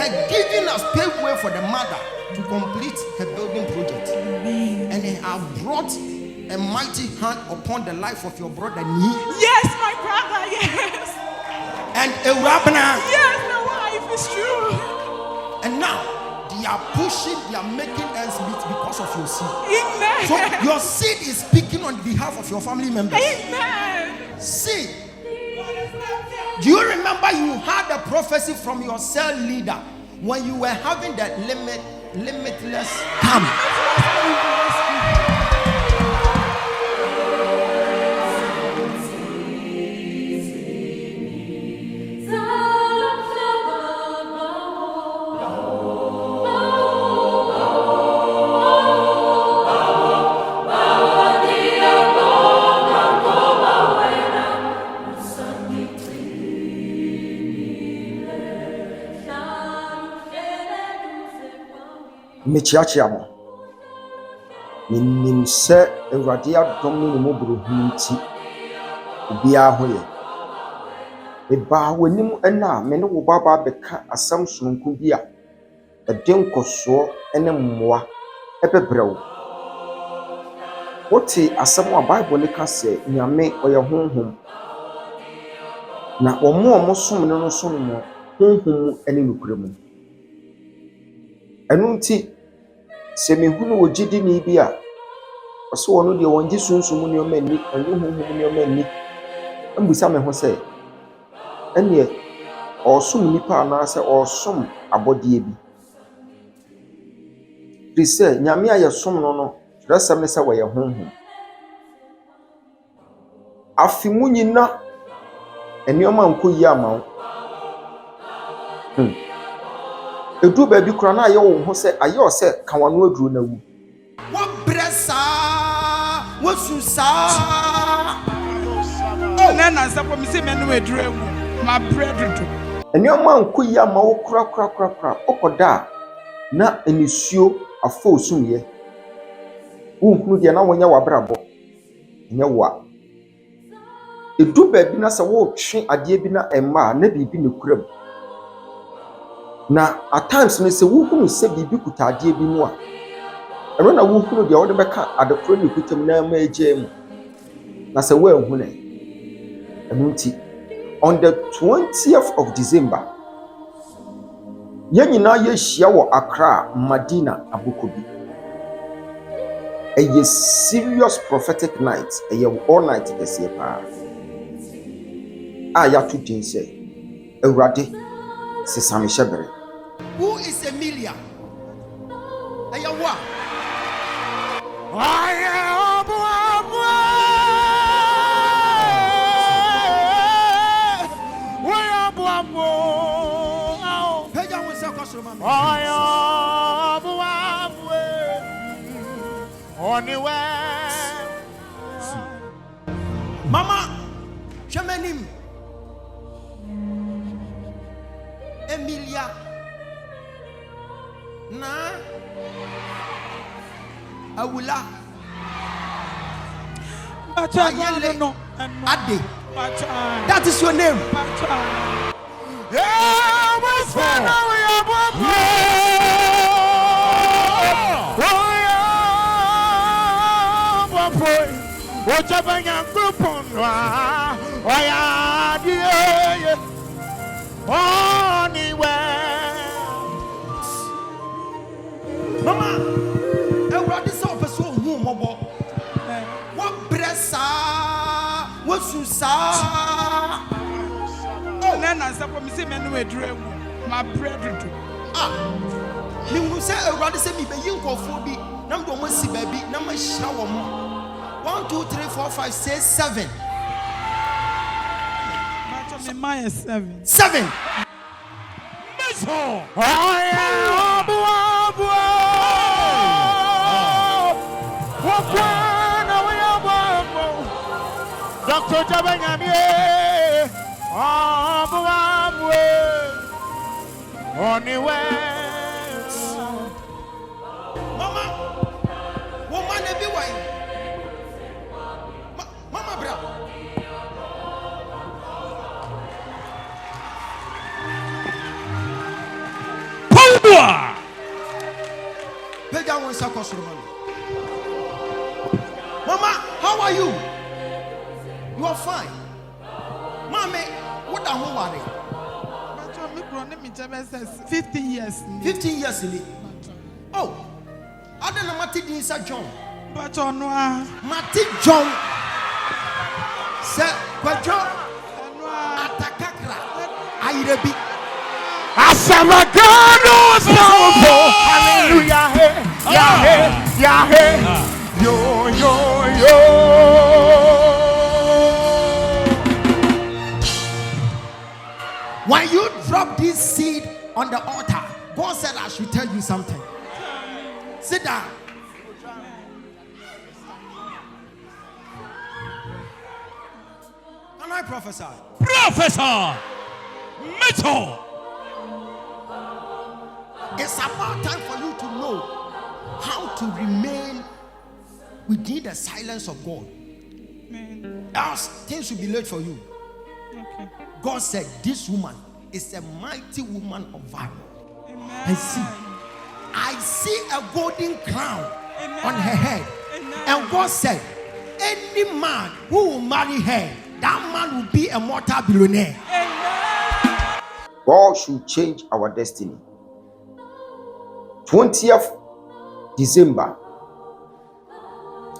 Her giving has paved way for the mother to complete her building project. Amen. And it has brought a mighty hand upon the life of your brother. Yes, my brother, yes. And a rabana. Yes, my wife is true. And now they are pushing, they are making ends meet because of your seed. Amen. So your seed is speaking on behalf of your family members. Amen. See, do you remember you had a prophecy from your cell leader when you were having that limitless camp? Mechiachia mo nim se Awurade adom ne mo burohunu nti bia hoye e ba wanim na me ne wo baba beka asam sononko bi a den koso ene mmoa ebebrewo woti asam a Bible ne ka se nyame oye honhom na omo som ne no som mo honhom ene nukuremu enu nti se me hunu wogidi ni bi a so wono de wonji sunsumu ne o mani anhuhumu ne o mani ambusa me ho se ene osum nipa na se osom abodie bi dise nyame aye som no resem ne se wo ye honhom afimu nyina enioma nkoyi amawo edu ba bi kura na aye wo ho se aye o se kawano aduru na wu wo bresa wo susa Na na nsapo mi se me no aduru awu ma bread do enioma nkoyi amawo kura okoda na enisuo afo osumye wo hunu de na wonya wabrabo nya wa edu ba bi na se wo twe ade bi na emma na bibi ne kuram na at times me se wo hunu se bibi kutade bi mu a ero na wo hunu de wo de beka adekoro ne kutam na ma agem na se wo ehunu enunti on the 20th of December yanyina ye hia wo Accra Madina Abukobi a serious prophetic night a all night this year pa ya to din say Awurade se Sami Shebere. Who is Emilia? Ayawa. Mama, Shamanim. Emilia na Awula no Ade. That is your name. Ogyaba group on Mama, Awurade so opeso hu mobo. What bresa, what susa. Na na nsapo mi se me no aduru awu ma bread do Me hu se Awurade se mi be yi nkofo bi na mdo mo si ba bi na ma hira wo mo 1 2 3 4 5 6 7 me my 7 Dr. Jabanyami Mama, woman e bi wai. Mama bra. Mama, how are you? You are fine. Mommy, what are you worried? 15 years. 15 years in it. Oh, I don't know Mati Dinsa John. But on Mati John. Sir, John. Atakakra. Airebi. Asamagano powerful. Hallelujah. Yahweh. Yo. When you drop this seed on the altar, God said I should tell you something. Sit down. Can I prophesy? Professor Mitchell. It's about time for you to know how to remain within the silence of God. Else things will be late for you. Okay. God said this woman is a mighty woman of valor. Amen. I see a golden crown on her head. Amen. And God said, any man who will marry her, that man will be a multi-billionaire. Amen. God should change our destiny. 20th December,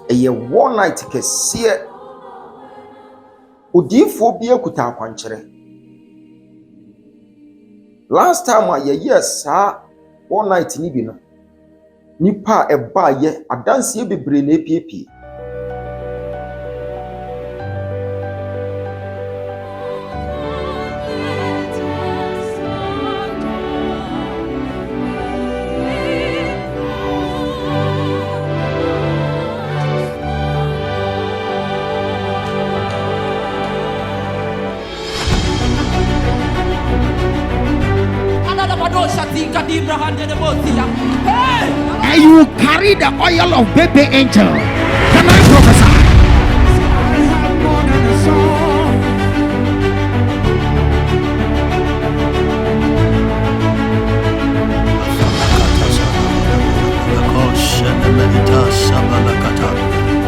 a year one night kesiye odifo bi akuta akwanchere. Last time a year sa one night ni bi no nipa eba ye adanse bebre na epiepie. And you will carry the oil of baby angel. Can I prophesy? I have more than a song.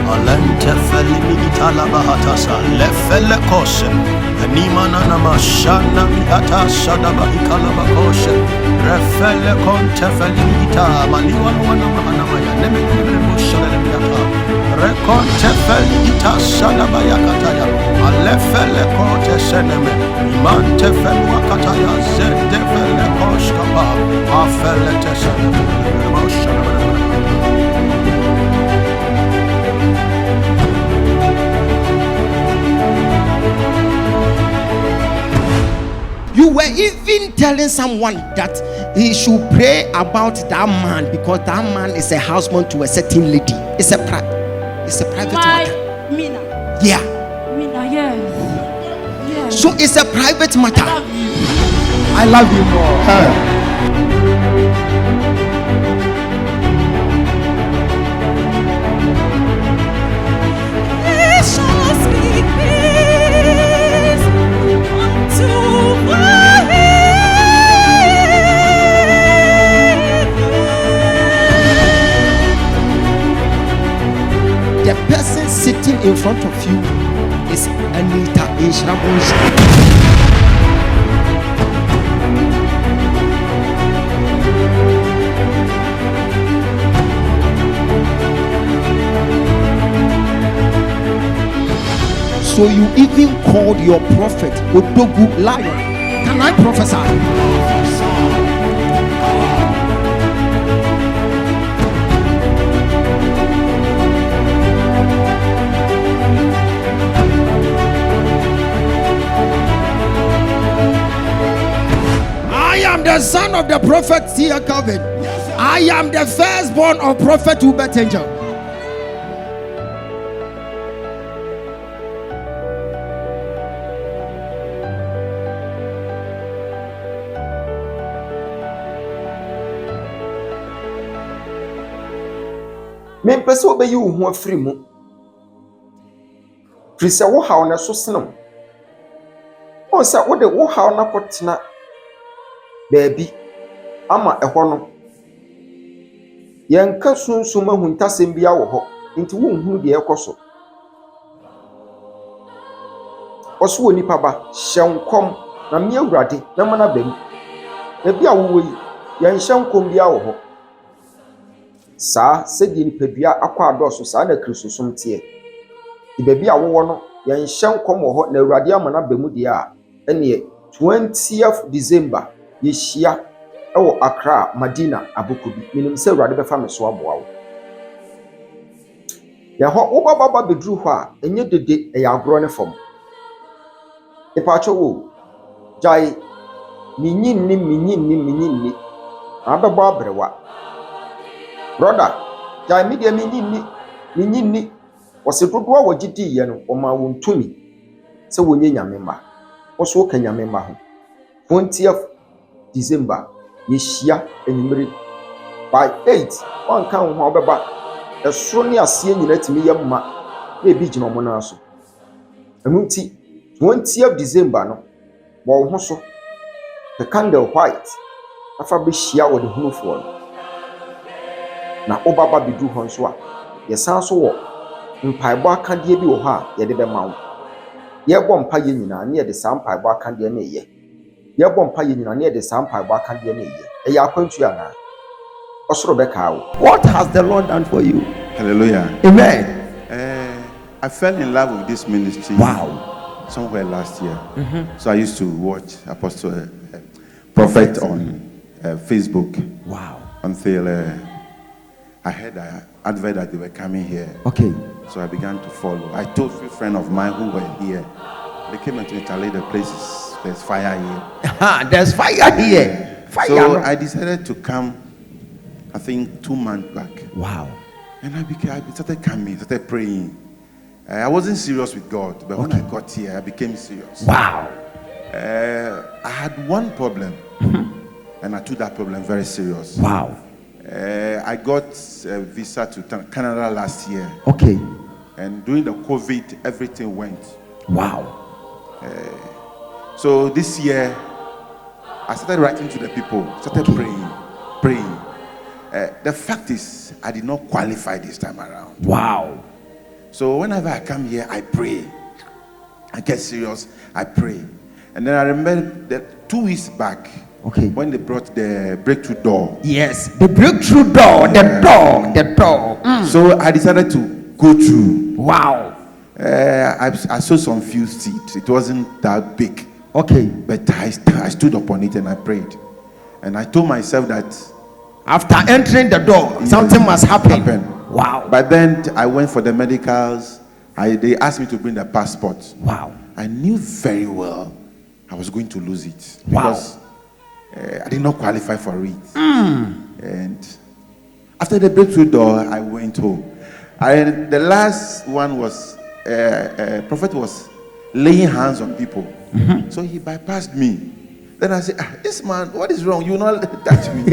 Alente feli itala bahatasa lefele kose animana na mashana miata shada bahikala bakoshe refele konte feli ita maliwa wana mahana maya neme neme moshana miata rekonte feli ita shada bayakataya alefele kote seneme imante feli wakataya zede fele koshkapa afele teseneme moshana. You were even telling someone that he should pray about that man because that man is a husband to a certain lady. It's a private matter. Mina. Yeah. Mina, yes. So it's a private matter. I love you. I love you more. The person sitting in front of you is Anita Inshrabonshi. So you even called your prophet Odogu lion. Can I prophesy? I am the son of the prophet Seer Calvin. I am the firstborn of prophet Hubert Angel. Mempɛ sɛ wobɛyi wo ho afiri mu. Firi sɛ wo haw na so senam. Ɔn sɛ wode wo haw na kɔtena baabi ama ɛhɔ no Yɛnka sunsum ahuntasɛm bia wɔ hɔ nti wonhu deɛ ɛkɔ so. Ɔso wɔ nipa ba hyɛ nkɔm na me Awurade na mana bam. Na bia wowɔ yi yɛnhyɛ nkɔm bia wɔ hɔ. Saa sɛdeɛ nipadua akɔ adɔɔso saa na Kristosom teɛ. Baabi a wowɔ no yɛnhyɛ nkɔm wɔ hɔ na Awurade ama na bam deɛ a ɛneɛ 20th December yɛhyia ɛwɔ Accra Madina Abukubi. Minim sɛ Awurade bɛfa me so aboa wo. Yɛhɔ wobaba beduru hɔ a ɛnyɛ dede ɛyɛ agorɔ ne fam. Ipaacho wo jai minyi abɛbɔ abrewa. Brother jai mi deɛ minyi wɔse dodoɔ wɔ gidi yɛ no ɔma wɔn tumi sɛ wɔnyɛ nyame ma. Wɔso ka nyame ma ho. 20th December yɛhyia enyimire by 8 wɔn kan ho ɔbɛba ɛsoro ne aseɛ nyina timi yɛ ma na ebi gyina ɔmo na so. Ɛnu nti 20th December no wɔn ho so the candle white afa bɛhyia wɔ de hunufoɔ no na ɔbaba bɛdu hɔ nso a yɛsan so wɔ mpaebɔ akadeɛ bi wɔ hɔ a yɛde bɛma wo. Yɛbɔ mpa yɛ nyinaa ne yɛde saa mpaebɔ akadeɛ no yɛ. Yɛbɔ mpa yɛ nyinaa ne yɛde saa mpaebɔ akadeɛ no yɛ. Ɛyɛ akwantu ana ɔsoro bɛka wo. What has the Lord done for you? Hallelujah. Amen. I fell in love with this ministry. Wow. Somewhere last year. So I used to watch Apostle Prophet on Facebook. Wow. Until I heard an advert that they were coming here. Okay. So I began to follow. I told a few friends of mine who were here. They came and told me, the place there's fire here. There's fire here. Fire. So I decided to come, I think 2 months back. Wow. And I started coming, started praying. I wasn't serious with God, but when I got here, I became serious. Wow. I had one problem, and I took that problem very serious. Wow. I got a visa to Canada last year. Okay. And during the COVID, everything went. Wow. So this year, I started writing to the people, started praying. The fact is, I did not qualify this time around. Wow. So whenever I come here, I pray. I get serious, I pray. And then I remember that 2 weeks back, when they brought the breakthrough door. Yes, the breakthrough door, the door. So I decided to go through. Wow. I saw some few seats. It wasn't that big. Okay. But I stood upon it and I prayed. And I told myself that after entering the door, something must happen. Wow. But then I went for the medicals. They asked me to bring the passport. Wow. I knew very well I was going to lose it. Because I did not qualify for it. And after the breakthrough door, I went home. The last one was, Prophet was laying hands on people. So he bypassed me. Then I said, this man, what is wrong? You will not touch me.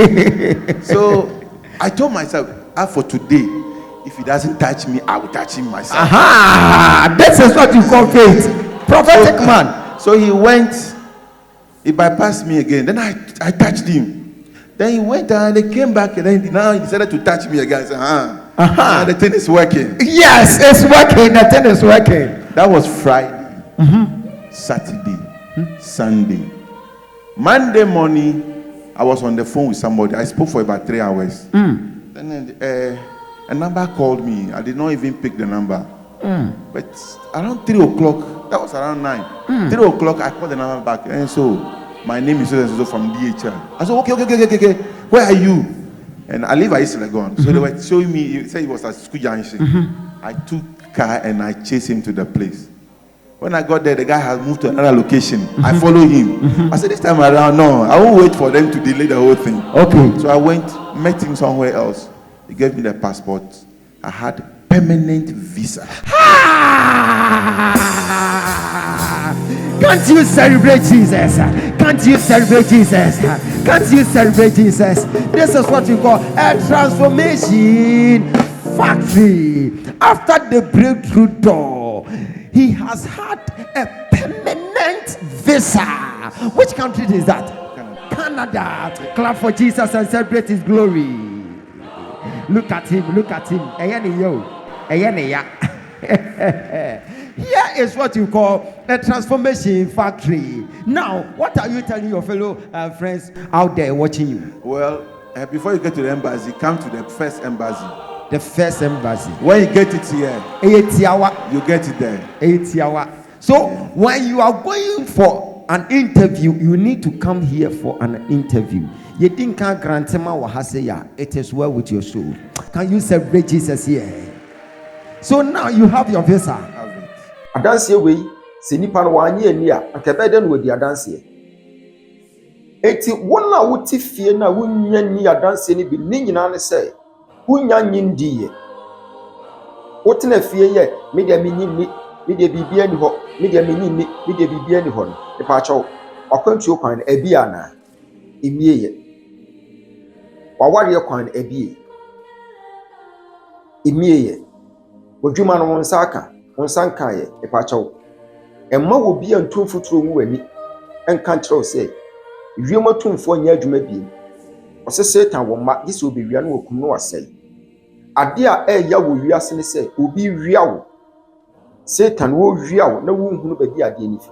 So I told myself, for today, if he doesn't touch me, I will touch him myself. Aha! This is what you call faith. Prophetic man. So he went, he bypassed me again. Then I touched him. Then he went and they came back and then now he decided to touch me again. I said, the thing is working. Yes, it's working. The thing is working. That was Friday, Saturday, Sunday. Monday morning, I was on the phone with somebody. I spoke for about 3 hours. Then a number called me. I did not even pick the number. But around 3 o'clock, that was around 9. 3 o'clock, I called the number back. And so, my name is so from DHL. I said, okay. Where are you? And I live at East Legon. So they were showing me, he said he was at school junction. I took car and I chased him to the place. When I got there, the guy had moved to another location. I followed him. I said, this time around, no, I won't wait for them to delay the whole thing. Okay. So I went, met him somewhere else. He gave me the passport. I had permanent visa. Can't you celebrate Jesus? Can't you celebrate Jesus? Can't you celebrate Jesus? This is what we call a transformation factory. After the breakthrough door, he has had a permanent visa. Which country is that? Canada. Clap for Jesus and celebrate his glory. Look at him. Ayani yo. Ayani ya. Here is what you call a transformation factory. Now, what are you telling your fellow friends out there watching you? Well, before you get to the embassy, come to the first embassy. The first embassy. When you get it here, 80 hour. you get it there. 80 hour. So when you are going for an interview, you need to come here for an interview. You think it is well with your soul. Can you celebrate Jesus here? So now you have your visa. Adanse we se nipa no wanye ani a akabede no wadi adanse. Eti wona wuti fie na wunya ni adanse ni bi ni nyina ne se wunya nyindi ye. Wotena fie ye media minyi ni media bibia ni ho media minyi ni media bibia ni ho no. Nipa acho akwantu okwan ebi ana emie ye. Waware kwan ebi emie ye. Odwuma no wonsa aka wonsanka ye epacho emma wo bia ntumfuturo mu wani enka nkyerɛw sɛ wiema tumfo nya adwuma biem ɔsɛ Satan wo ma gise obewia no wakum no wasɛe ade a ɛya wo wiase ne sɛ obi wia wo Satan wo wia wo na wo nhunu ba bi ade ni fi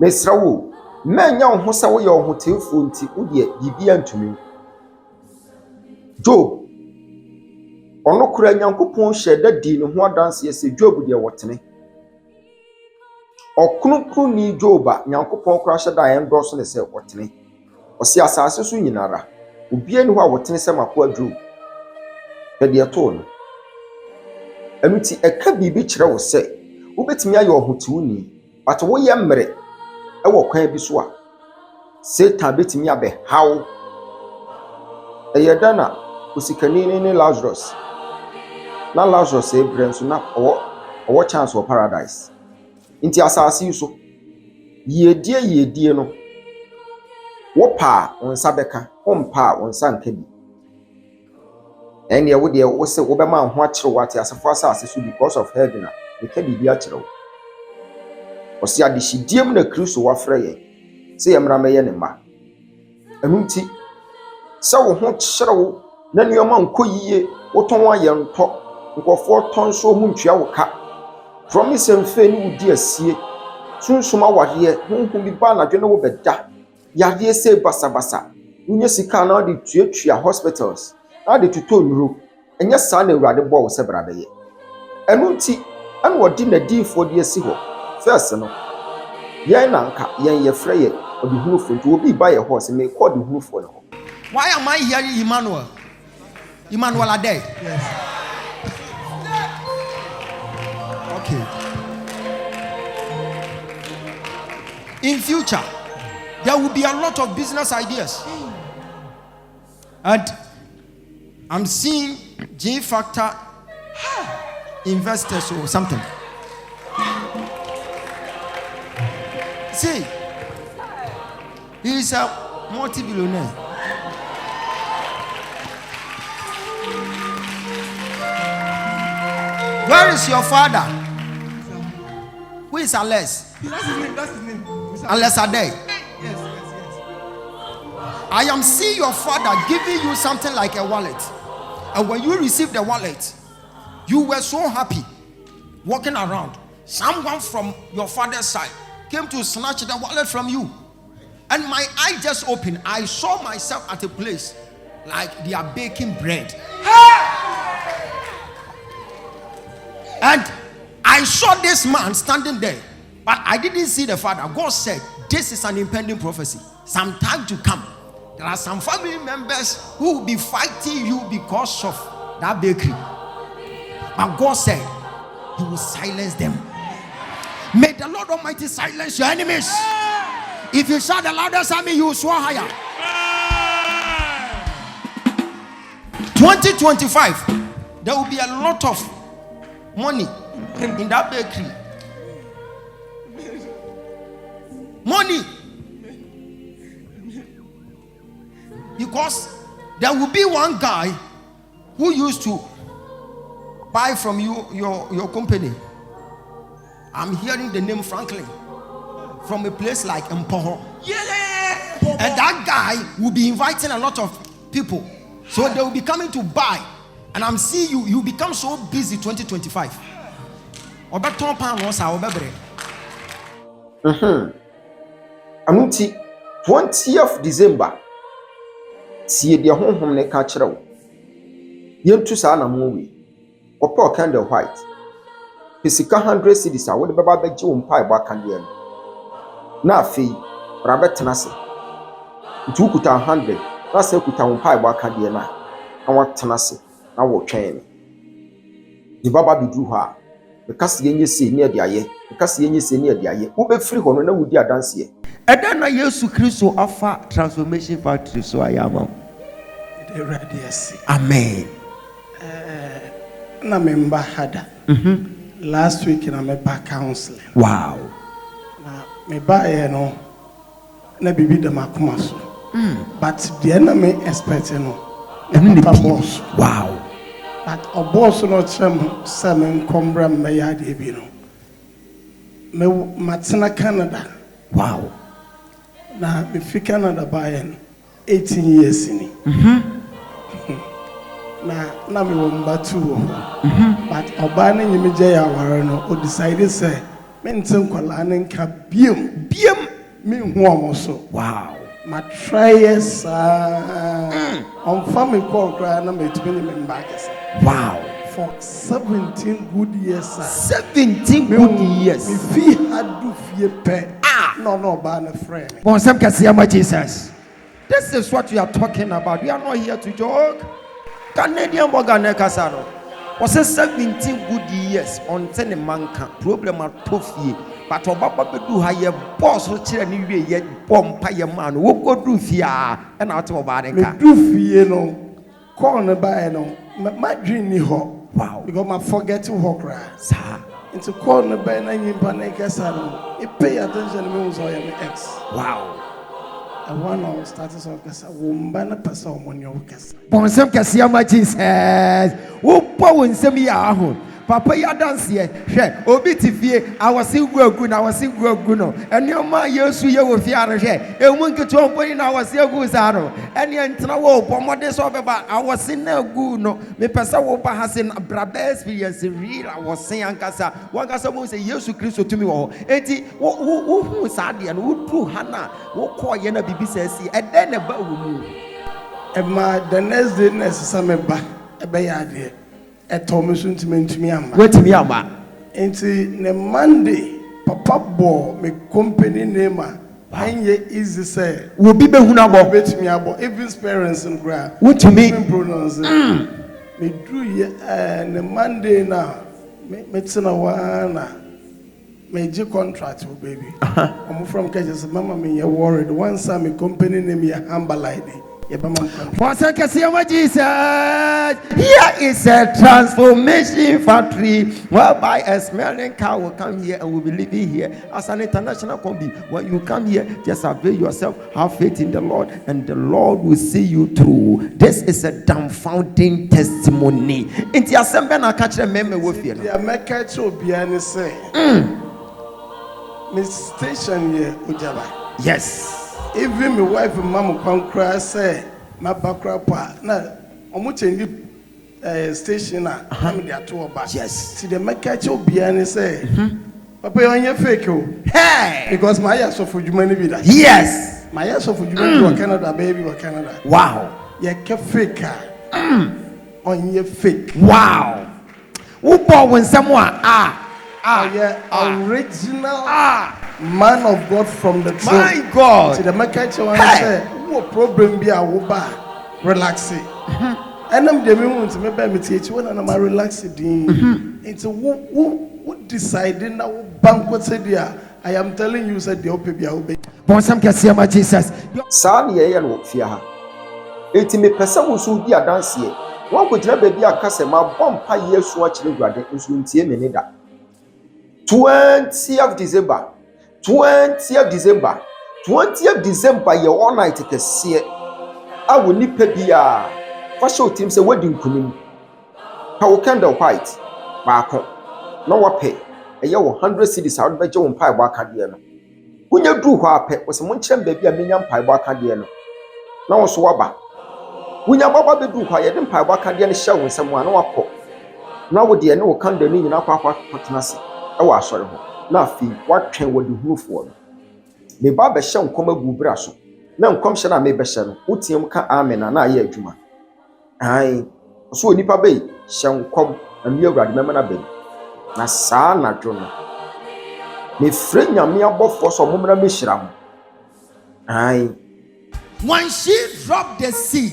mesra wo manya wo ho sɛ wo yɛ wo hotemfo nti wo de bibia ntumi Job ono kura nyankopon hyɛda di ne ho adanse sɛ Job de wɔtene ɔkronkron ni Job a nyankopon kura hyɛda ɛndɔso ne sɛ wɔtene ɔsi asase so nyinara obia ni ho a wɔtene sɛ mako adwo bɛde ɛto no ɛnuti ɛka bibi kyerɛ wo sɛ wobɛtumi ayɛ ɔhotiwuni but woyɛ mmere ɛwɔ kwan bi so a Satan betumi abɛ haw ɛyɛ dana osikani ne Lazarus na Lazarus ebrenso na owo chance of paradise inti asase so yedie no wo pa onsa beka ompa onsa nka bi ene wo de wo se wo be ma ho akere wo ate asefo asase so because of heaven a nka bi akere wo osi adehidiem na Kristo wa frɛ ye se yemra meye ne ma enunti se wo ho kyere wo na nneoma nkoyiye wo ton ayɛ ntɔ nkɔfo ton so mu ntwea wo ka promise mfe ni wudi asie sunsuma wadeɛ honhom bi ba na dwene wo bɛda yadeɛ se basabasa unye sika na de tuatua hospitals na de tuto nuro ɛnyɛ saa na Awurade bɔ wo sɛ bra bɛyɛ ɛno nti ɛna ɔdi na diifo de asi hɔ first no yɛn na nka yɛn yɛ frɛ yɛ ɔdehunufo nti obi ba yɛ hɔ sɛ me kɔ ɔdehunufo no hɔ. Why am I hearing Emmanuel? Emmanuel are there? Yes. Okay. In future, there will be a lot of business ideas. And I'm seeing J Factor investors or something. See, he is a multi-billionaire. Where is your father? Who is Ales? That's his name. That's his name. Ales Ade. Yes. I am seeing your father giving you something like a wallet. And when you received the wallet, you were so happy walking around. Someone from your father's side came to snatch the wallet from you. And my eye just opened. I saw myself at a place like they are baking bread. And I saw this man standing there, but I didn't see the father. God said, this is an impending prophecy. Some time to come, there are some family members who will be fighting you because of that bakery. But God said, He will silence them. May the Lord Almighty silence your enemies. If you shout the loudest army, you will soar higher. 2025, there will be a lot of money in that bakery. Money. Because there will be one guy who used to buy from you your company. I'm hearing the name Franklin from a place like Mpoho. Yeah. And that guy will be inviting a lot of people So they will be coming to buy, and I'm seeing you become so busy 2025. Obeton pound once I obebre. Amunti 20th December. See the home ne ka kire wo. Yentu sa na mo wi. Opo candle white. Pesika 100 cedis a wo de baba beje wo mpa ebo candle no. Na afei rabetena se. Ntu kuta 100. Na se kuta wo mpa ebo candle na. Na watena se. Na wo twen. Di baba bidu ha. Because yenye se ni ade aye. Because yenye se ni ade aye. Wo be free ho no na wudi adanse e. Eden na Yesu Kristo offer transformation factory so I am. The ready. Amen. Na member hada. Last week na me back counseling. Wow. Na me ba no na bibi de makoma so. But the na me expect no. Boss. Wow. But a boss no chem semen kombra me ya de bi no. Me matena Canada. Wow. Na me fi Canada by 18 years ni. Na me wo mba tu. But oba na nyime je ya ware no o decide say me ntem kwala na nka biem me hu omo so. Wow. Ma try yes on family call cry na me tumi ni me mba kese. Wow. For 17 good years, sir. 17 good years. Me fi hadu fie pe. No, ba na friend. Bon, some can see my Jesus. This is what we are talking about. We are not here to joke. Canadian Bogane Casaro was 17 good years on ten manka problem at Tofie. But Obaba do higher boss or children yet bomb pie man who go do fear and out of Baraka. Me do fie no corner by no my dream ni ho. Wow. Because my forget to walk right. Sir. Into corner by na nyimpa na Casaro. It pay attention to me was I am ex. Wow. I want to start us off because I won't person on your case. Bon, some can see my Jesus. Who power send me out. Papa, ya dance here. Share. Obitifie. I was still good. I was still good. And your man, you see you with your share. And one get to open in our still good. And you enter a wall. Pomades over. I was in no good. No, me pesa wopa has in a brab experience. Real. I was saying, Casa. One Casa will say, Yesu Christo to me. Oh, eti. Who Sadi and who true Hannah? Who call Yena BBC? And then about you. And my the next day, necessary ba. A bayad. A Thomas to me amba. Wait to me amba. Into the Monday, Papa Bo, me company name. And ye easy say. Will be Behunabo. Bet me about even parents and grab. What to me? Pronounce it. Me drew ye and the Monday now. Me tina wana. Me G contract baby. I'm from Kansas. Mama me you worried. Once I me company name ye Amber Lady. Once I can see my Jesus, here is a transformation factory whereby a smelling car will come here and will be living here as an international company. When you come here, just avail yourself, have faith in the Lord, and the Lord will see you through. This is a dumbfounding testimony. In the assembly, I catch a meme with you. The American show behind say, Miss Station here, Ogyaba. Yes. Even my wife and mama come cry say my background part. Now, I'm change station now. I'm there to about. Yes. See the make catch you behind say, Papa, you on your fake oh. Hey. Because my years of humanity be that. Yes. My years of humanity were Canada, baby, were Canada. Wow. You kept fake on your fake. Wow. Who bought when someone original man of God from the throne. My God. See the make catch you say, what problem be a woba relax it. And I'm the moment to me teach when I'm relaxing. It's who deciding now banquet said there. I am telling you said the open be obey. Bon some can see my Jesus. San ye no fia ha. Enti me pesa wo so di adanse e. Won ko gina ba bi akase ma bompa Yesu a kire guade nso ntie me ne da. 20th December. 20th December ye all night kese. A wo nipa bia fa show team say wedding kunim. Pa wo candle white ba ko. No wo pe. Eye wo 100 cedis out beje wo mpa ba kade no. Kunya du hɔ apɛ wo se mo nkyerem ba bia menya mpa ba kade no. Na wo so waba. Wunya baba bedu kwa ye de mpaebɔ akadeɛ no hyɛ wo nsɛm a na wakɔ na wo de ne wo kanda no nyina akɔ akɔtena se ɛwɔ asɔre ho na afei watwɛn wɔ de hunufoɔ no me ba bɛhyɛ nkɔm agu bra so na nkɔm hyɛ na me bɛhyɛ no wotiam ka amen na ayɛ adwuma ai so onipa bɛyi hyɛ nkɔm na me awurade mɛma na bɛm na saa na dwo no me frɛ nyame abɔfoɔ so momra mehyira mo ai. When she dropped the seed,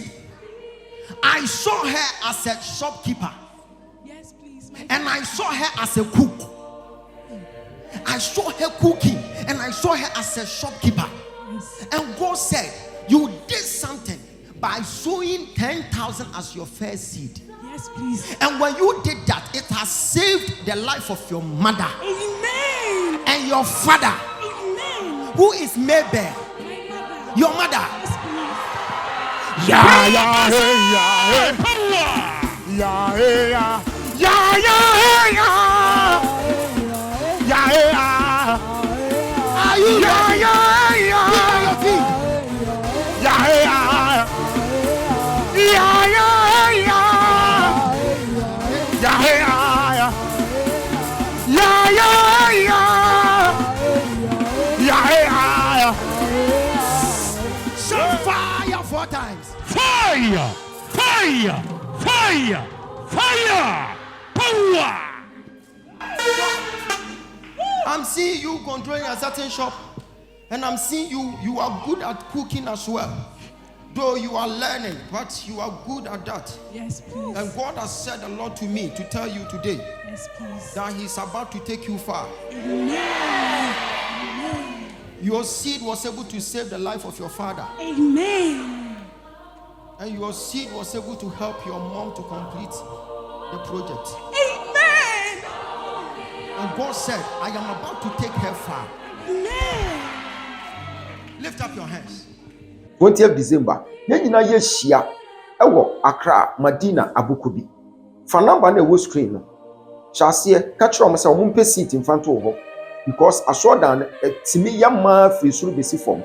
I saw her as a shopkeeper. Yes, please. And I saw her as a cook. I saw her cooking and I saw her as a shopkeeper. Yes. And God said, you did something by sowing 10,000 as your first seed. Yes, please. And when you did that, it has saved the life of your mother. Amen. And your father. Amen. Who is Mabel? My mother. Your mother. Yes, please. Yeah, yeah, hey, yeah, hey, yeah, hey, yeah, yeah, yeah, hey, yeah, yeah, hey, yeah. Are you Yeah, ready? yeah, Put yeah, on your feet. yeah, hey, yeah, yeah, yeah, yeah, hey, yeah, yeah, yeah, hey, yeah. Shout fire 4 times. Fire! Fire! Fire! Fire! Power! I'm seeing you controlling a certain shop, and I'm seeing you are good at cooking as well. Though you are learning, but you are good at that. Yes, please. And God has said a lot to me to tell you today Yes, please. that He's about to take you far. Amen. Your seed was able to save the life of your father, Amen. and your seed was able to help your mom to complete the project. Amen. And God said, I am about to take her far. Amen. Lift up your hands. 20th December yɛn nyinaa yɛhyia ɛwɔ Accra Madina Abukubi fa number na ɛwɔ screen no hyɛ aseɛ ka kyerɛ ɔmo sɛ ɔmo mpɛ seat mfanto wɔ hɔ because asɔɔdan no ɛtumi yɛ maa firi soro besi fam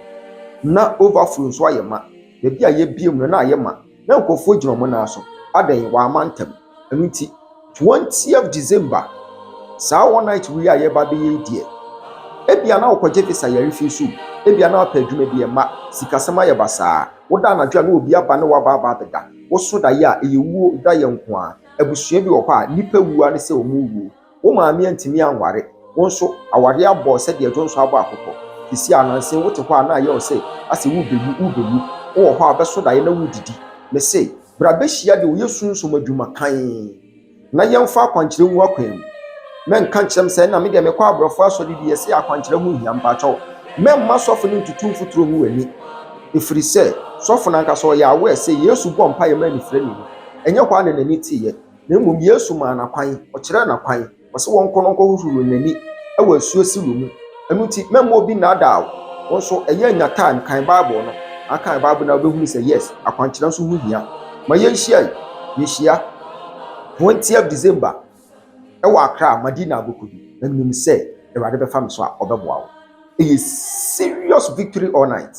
na overflow nso ayɛ ma baabi a yɛbie mu no na ayɛ ma na nkɔfoɔ gyina ɔmo nan so adan wɔama ntɛm ɛno nti 20th December saa one night wi a yɛba bɛyɛ deɛ ebia na wokɔgye visa yare fi so ebia na wapɛ adwuma bi ɛma sikasɛm ayɛ basaa woda anadwo a na obi aba ne waba abɛda woso da yɛ a ɛyɛ wuo da yɛ nko a abusua bi wɔ hɔ a nipa wua ne sɛ ɔmo wuo wo maame antimi anware wo nso aware abɔ sɛdeɛ dwo nso abɔ akokɔ kisi ananse wote hɔ a na ayɛ wo sɛ asɛ wobɛwu wowɔ hɔ a bɛso da yɛ na wodidi me se bra bɛhyia de woyɛ sunsom adwuma kan na yɛmfa akwankyerɛ mu akwan mu menka nkyerɛm sɛ na me deɛ mekɔ aborɔfo asɔre bi yɛsɛ akwankyerɛ ho hia mpakyɛw memma sɔfo no ntutu mfuturo mu w'ani ɛfiri sɛ sɔfo no ankasa ɔyɛ aware sɛ yesu bɔ mpa yɛ ma nifirɛ ni no ɛnyɛ hɔ a ne n'ani teeɛ na mmom yesu maa n'akwan ɔkyerɛ n'akwan ɔsɛ wɔnkɔ no nkɔhohoro n'ani ɛwɔ asuo silo mu ɛno nti memma obi nnaadaa wo nso ɛyɛ anya time kan bible no akan bible na wobɛhunu sɛ yes akwankyerɛ nso ho hia ma yɛnhyia 20th December ɛwɔ Accra Madina Abukubi na nim sɛ Awurade bɛfa me so a ɔbɛboa wo ɛyɛ serious victory all night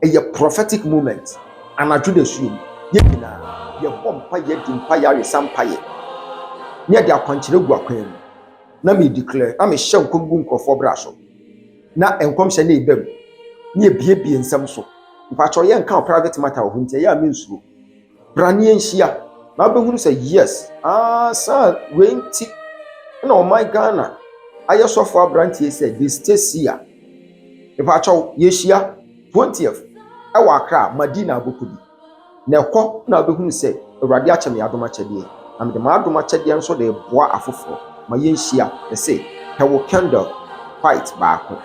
ɛyɛ prophetic moment anadwo da suo yɛ nyinaa yɛbɔ mpa yɛdi mpa yɛaresa mpa yɛ ne yɛde akwankyerɛ gu akwan mu na me declare na mehyɛ nkɔm gu nkurɔfoɔ bra so na nkɔmhyɛ ne ɛbam ne yɛbiebie nsɛm so mpakyɛw yɛnka private matter wɔ ho nti ɛyɛ a mensuro bra ne yɛnhyia na wobɛhunu sɛ yes saa wei nti na ɔman Ghana ayɛ sɔfo abrantie sɛ the state Seer mpakyɛw yɛhyia 20th ɛwɔ Accra Madina Abukubi na ɛkɔ na wobɛhunu sɛ Awurade akyɛ me adom akyɛdeɛ na mede ma adom akyɛdeɛ nso de boa afoforɔ ma yɛnhyia ne sɛ pɛwo candle white baako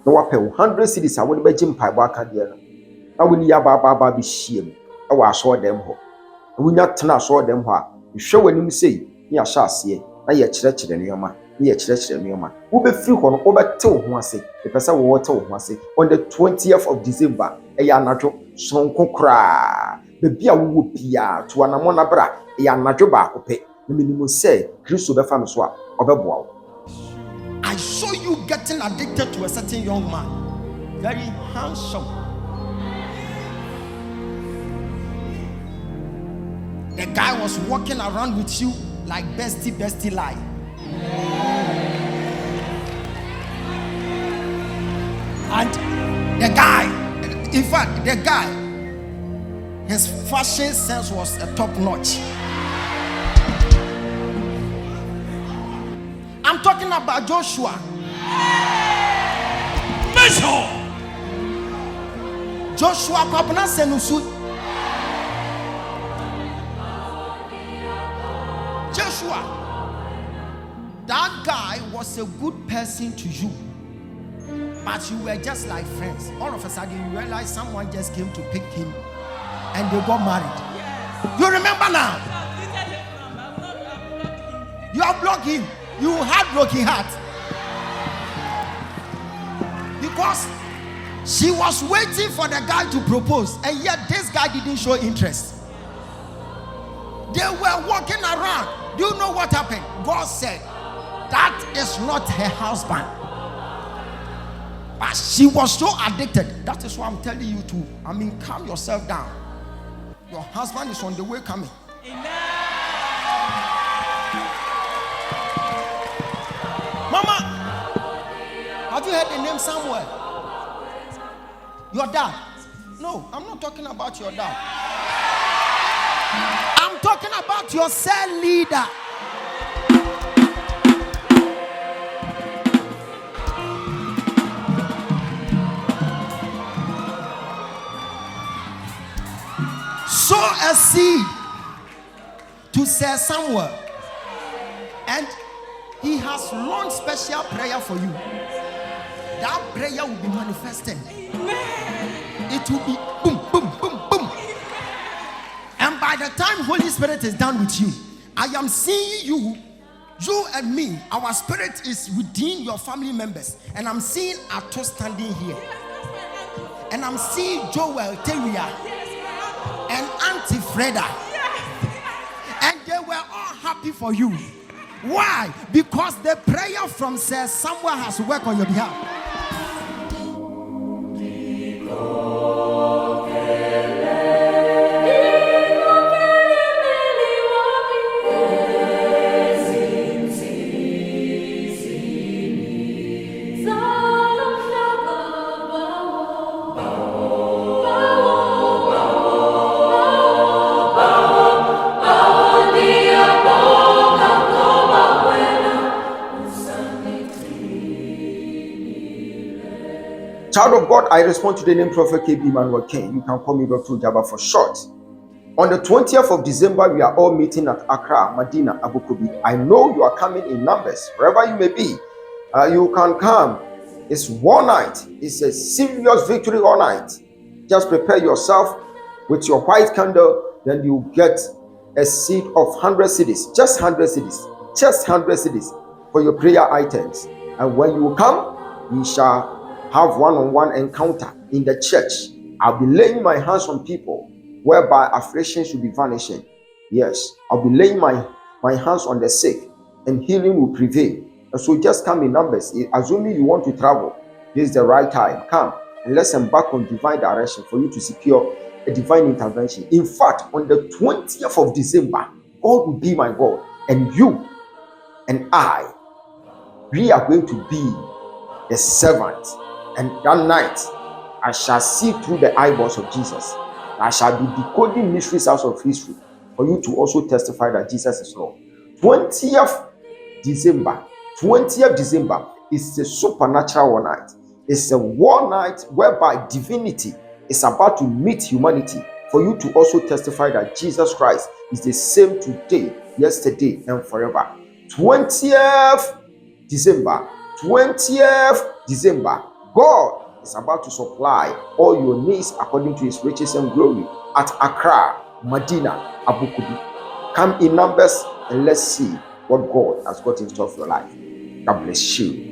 na wapɛ wo 100 cedis a wode bɛgye mpaebɔ akadeɛ no na wone yɛ abaabaa bɛhyia mu ɛwɔ asɔɔdam hɔ na wonya tena asɔɔdam hɔ a nhwɛ w'anim sɛ ne yɛahyɛ aseɛ na yɛkyerɛkyerɛ nneɛma wobɛfiri hɔ no wobɛte wo ho ase ɛpɛ sɛ wɔwɔte wo ho ase on the 20th of December ɛyɛ anadwo sononko koraa baabi a wowɔ biaa to anammɔ na bra ɛyɛ anadwo baako pɛ na menim sɛ Kristo bɛfa me so a ɔbɛboa wo. I saw you getting addicted to a certain young man, very handsome. the guy was walking around with you like bestie lie. And the guy, in fact, the guy, his fashion sense was a top notch. I'm talking about Joshua. Joshua Kwabena Senusu. Joshua, that guy was a good person to you, but you were just like friends. All of a sudden, you realize someone just came to pick him and they got married. Yes. You remember now? You have blocked him. You had broken heart. Because she was waiting for the guy to propose, and yet this guy didn't show interest. They were walking around. Do you know what happened? God said, that is not her husband. But she was so addicted. That is why I'm telling you to, calm yourself down. Your husband is on the way coming. Amen. Mama, have you heard the name Samuel? Your dad? No, I'm not talking about your dad. I'm talking about your cell leader. Sow a seed to Sir Samuel, and he has launched special prayer for you. That prayer will be manifested. It will be boom, boom, boom, boom. And by the time Holy Spirit is done with you, I am seeing you and me. Our spirit is within your family members. And I'm seeing Ato standing here. And I'm seeing Joel, Teria, and Auntie Freda. And they were all happy for you. Why? Because the prayer from Sir Samuel has worked on your behalf. Child of God, I respond to the name Prophet KB Emmanuel King. You can call me Dr. Ogyaba for short. On the 20th of December, we are all meeting at Accra, Medina, Abu Dhabi. I know you are coming in numbers, wherever you may be. You can come. It's one night. It's a serious victory all night. Just prepare yourself with your white candle. Then you get a seed of 100 cedis, just 100 cedis, just 100 cedis for your prayer items. And when you come, we shall have one-on-one encounter in the church. I'll be laying my hands on people whereby affliction should be vanishing. Yes, I'll be laying my hands on the sick and healing will prevail. And so just come in numbers. Assuming you want to travel, this is the right time. Come and let's embark on divine direction for you to secure a divine intervention. In fact, on the 20th of December, God will be my God, and you and I, we are going to be the servant. And that night, I shall see through the eyeballs of Jesus. I shall be decoding mysteries out of history for you to also testify that Jesus is Lord. 20th December is a supernatural war night. It's a war night whereby divinity is about to meet humanity for you to also testify that Jesus Christ is the same today, yesterday, and forever. 20th December. God is about to supply all your needs according to his riches and glory at Accra, Medina, Abu Dhabi. Come in numbers and let's see what God has got in store for your life. God bless you.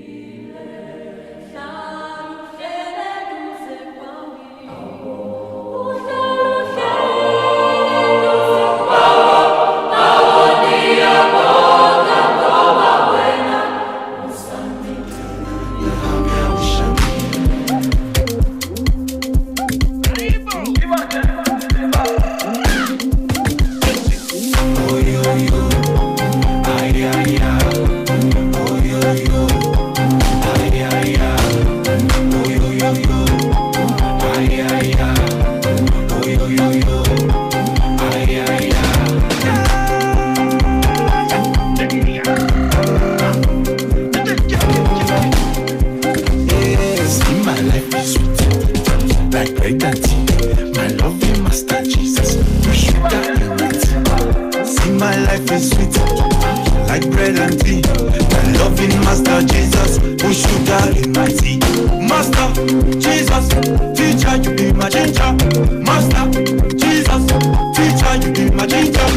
identity. My loving master Jesus, you sugar in it. See my life is sweet, like bread and tea. My loving master Jesus, you sugar in my tea. Master Jesus, teacher, you be my ginger. Master Jesus, teacher, you be my ginger.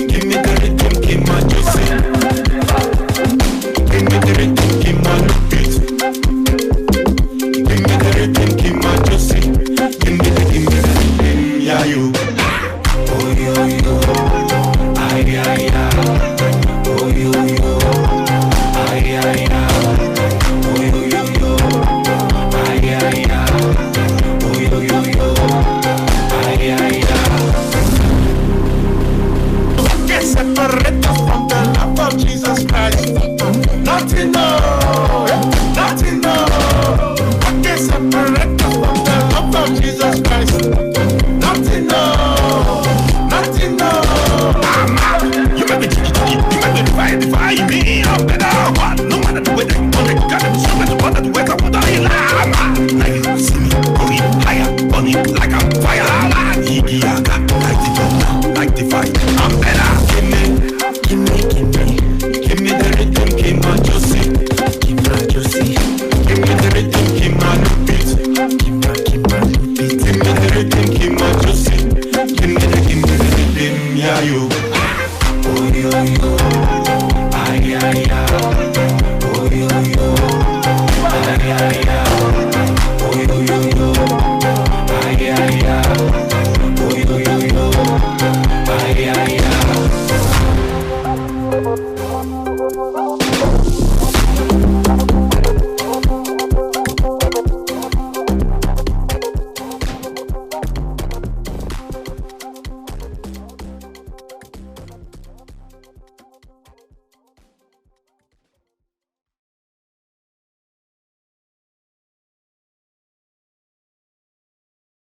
Give me the rhythm, give my juicy. Give me the rhythm, give my beat. Give me the rhythm, give my juicy. Give me the rhythm, yeah you. Oh yo yo, ay ay ay. Oh yo yo, ay ay ay. Oh yo yo, ay ay ay. Oh yo yo, ay ay ay. Get separated from the love of Jesus Christ. Nothing no, nothing no. Get separated from the love of Jesus Christ. Nothing no, nothing no. You make me jiggy, you make me defy me. I'm better one. No matter the way that you want it, you gotta be so much better the way I want to lie. Now you see me going higher, burning like I'm fire. Igiaga, like the thunder, like the fire. I'm better. Give me the rhythm, give my juicy, give my juicy. Give me the rhythm, give my new beat, give my new beat. Give me the rhythm, give my juicy, give me the rhythm, yeah you. Oh yo yo, ay ay ay. Oh yo yo, ay ay ay.